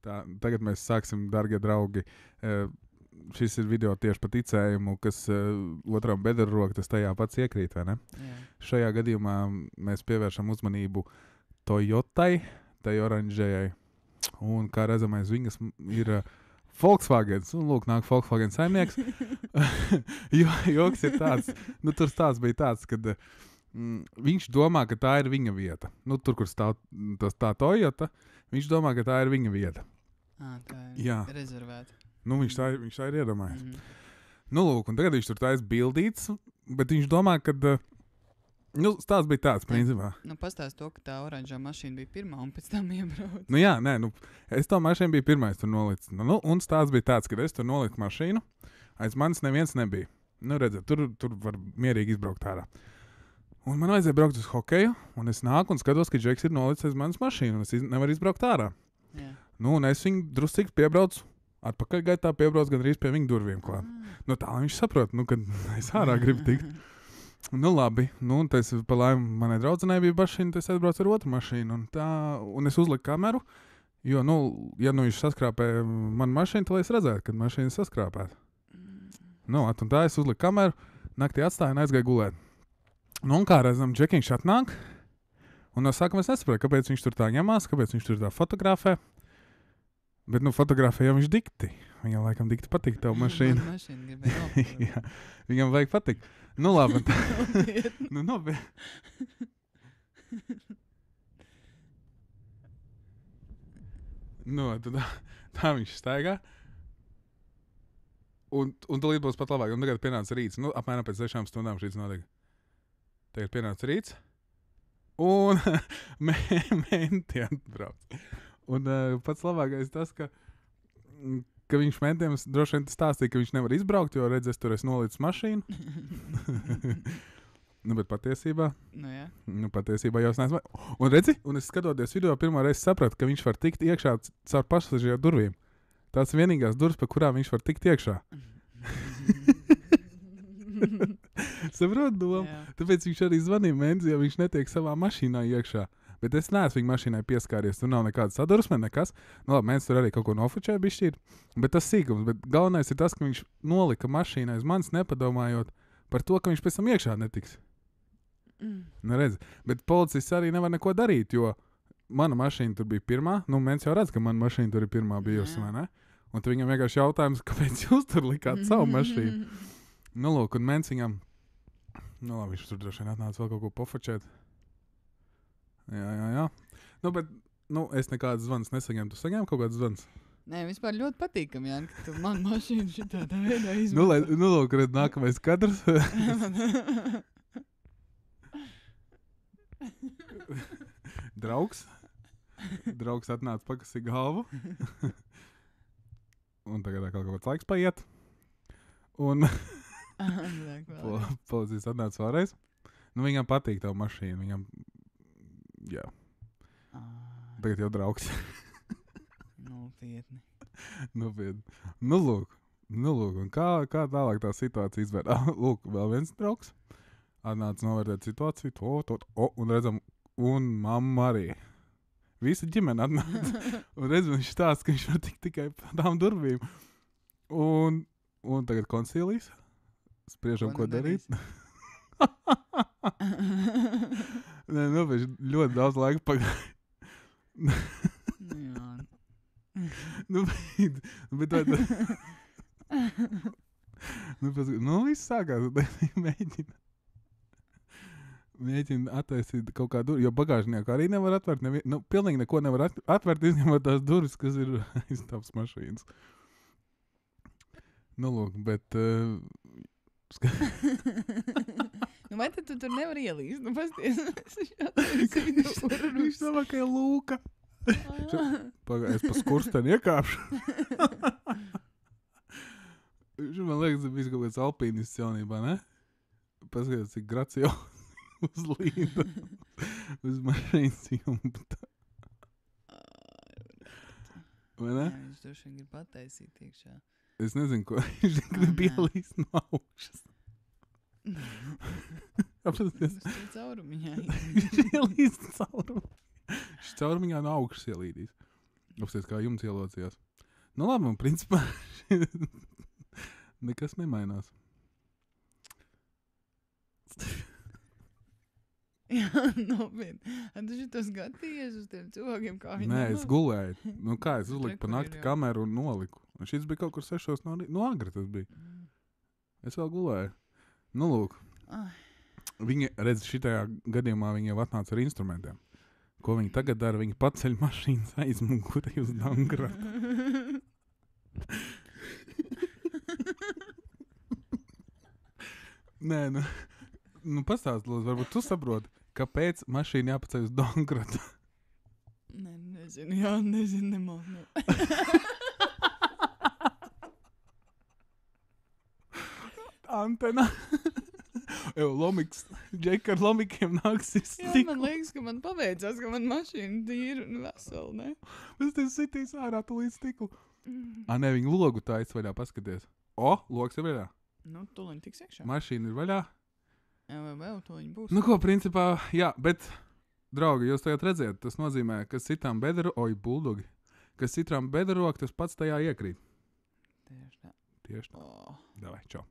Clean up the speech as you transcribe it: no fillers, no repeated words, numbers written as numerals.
Tagad mēs sāksim, darbie draugi. Šis ir video tieši par ticējumu, kas otram bedra roka, tas tajā pats iekrīt, vai ne? Jā. Šajā gadījumā mēs pievēršam uzmanību Toyotai, tai oranžējai. Un kā redzam, aiz viņas ir Volkswagen. Un lūk, nāk Volkswagen saimnieks. Joks ir tāds, tur stāsts bija tāds, kad viņš domā, ka tā ir viņa vieta. Tur, kur stāv tā Toyota, viņš domā, ka tā ir viņa vieta. Tā ir Jā. rezervēta. Viņš tā ir iedomājies. Lūk, un tagad viņš tur taisa bildītes, bet viņš domā, ka stāsts bija tāds, principā. Pastāst to, ka tā oranžā mašīna bija pirmā un pēc tam iebrauc. Es to mašīnu biju pirmais tur nolicis. Un stāsts bija tāds, ka es tur noliku mašīnu, aiz manis neviens nebija. Redziet, tur var mierīgi izbraukt ārā. Un man vajadzēja braukt uz hokeju, un es nāku un skatos, ka Džeks ir nolicis aiz manis mašīnu, un es nevaru izbraukt ārā. Jā. Un es viņu druscīgi piebraucu, atpakaļgaitā piebraucu gandrīz pie viņa durvīm klāt. Tā viņš saprot, kad es ārā gribu tikt. Labi, un tas pa laimi manai draudzenei bija mašīna, tas aizbraucu ar otru mašīnu, un es uzliku kameru, jo, ja viņš saskrāpē manu mašīnu, tad es redzētu, kad mašīna saskrāpēta. Un tā es uzliku kameru, naktī atstāju un aizgāju gulēt. Un kā redzam, Džekiņš atnāk, un no sākuma es nesaprotu, kāpēc viņš tur tā ņemās, kāpēc viņš tur tā fotografē. Bet, fotografē jau viņš dikti. Viņam laikam dikti patīk tavu mašīnu. Man mašīna gribēja nopirkt. Jā, viņam vajag patikt. Labi. Nopietni. Tā viņš staigā. Un tūlīt būs pat labāk. Un tagad pienāca rīts. Apmēram pēc 6 stundām šīs notiek. Tagad pienāca rīts. Un menti atbrauc. Un pats labākais tas, ka viņš mentiem droši vien stāstīja, ka viņš nevar izbraukt, jo redz, es tur esmu nolicis mašīnu. Bet patiesībā... Jā. Patiesībā jau es neesmu... Un redzi, un es skatoties video pirmo reizi sapratu, ka viņš var tikt iekšā caur pasažieru durvīm. Tās ir vienīgās durvis, pa kurām viņš var tikt iekšā. Saprot domu? Tāpēc viņš arī zvanīja Menzi, ja viņš netiek savā mašīnā iekšā. Bet es neesmu viņa mašīnai pieskāries. Tur nav nekāda sadursme, nekas. Labi, mēs tur arī kaut ko nofučēja bišķīt. Bet tas sīkums. Bet galvenais ir tas, ka viņš nolika mašīnai uz manis, nepadomājot par to, ka viņš pēc tam iekšā netiks. Redz. Bet policists arī nevar neko darīt, jo mana mašīna tur bija pirmā. Mēs jau redzam, ka mana mašīna tur ir pirmā bijusi, vai ne? Un tu viņam vienkārši jautājums, kāpēc jūs tur likāt savu mašīnu? Lūk, un mēs viņam... Labi, viņš tur droši vien atnāca vēl kaut ko pofučēt. Jā. Bet es nekādas zvanas nesaņēmu. Tu saņēmi kaut kādas zvanas? Nē, vispār ļoti patīkam, Jāni, ka tu man mašīnu šitādā veidā izmanto. Lūk, redz, nākamais kadrs. Draugs atnāca pakasīt galvu. Un tagad kaut kāds laiks paiet. Un policija atnāca vēlreiz. Viņam patīk tavu mašīnu. Viņam... Jā. Tagad jau draugs. Nopietni. Lūk. Un kā tālāk tā situācija izvērtās? Lūk, vēl viens draugs. Atnāca novērtēt situāciju. Un redzam, un mamma arī. Visa ģimene atnāca. Un redzam, viņš stāsta, ka viņš var tikt tikai pa tām durvīm. Un tagad koncīlijas. Spriežam, ko darīt. Nē, ļoti daudz laika pagāja. Bet viss sākās. Mēģina attaisīt kaut kādu durvi, jo bagāžnieku arī nevar atvērt. Pilnīgi neko nevar atvērt, izņemot tās durvis, kas ir aiz tavas mašīnas. Lūk, bet... Vai tad tu tur nevar ielīst? Pasties. Viņš domā, ka ir lūka. Es pa skursteni iekāpšu. Man liekas, tas bija kaut kāds alpīnists jaunībā, ne? Paskatās, cik gracio uz līda. Uz mašīnas jumta. Vai ne? Jā, viņš droši vien grib pataisīt iekšā. Es nezinu, ko viņš grib ielīst no augšas. Apstāties. Tas ir caurumiņā. Viņš ielīst caurumiņā. Viņš caurumiņā no augšas ielīdīs. Apsties, kā jums ielocījās. Nu labi, un principā nekas nemainās. Jā, nopietni. Tu šitos skatījies uz tiem cilvēkiem, kā viņi Nē, es gulēju. Nu kā, es uzliku pa Kur ir nakti jau? kameru un noliku. Un šis bija kaut kur 6 no agri tas bija. Es vēl gulēju. Nu lūk. Ai. Viņi, redz, šitajā gadījumā viņi jau atnāca ar instrumentiem. Ko viņi tagad dara? Viņi paceļ mašīnas aizmuguri uz Dangratu. Nē, nu pastāst, lūdzu, varbūt tu saproti, kāpēc mašīna jāpaceļ uz Dangratu. Nē, nezinu, jā, nezinu, nemāku. Antena. Evo, Lomiks, Džeka ar Lomikiem nāks Jā, izstīk. man liekas, ka man paveicās, ka man mašīna tīra un vesela, ne? Es te sitīs ārā tu līdz stiklu. Nē, viņi logu taisa vaļā, paskaties. O, logs ir vaļā. Nu, tuliņ tiks iekšā. Mašīna ir vaļā. Jā, vai vēl tuliņ būs. Nu ko, principā, jā, bet, draugi, jūs tagad redziet, tas nozīmē, ka citām bedru, buldogi, ka citām bedru, tas pats tajā iekrīt. Tieši tā. Tieši tā. Oh. Davai, čau.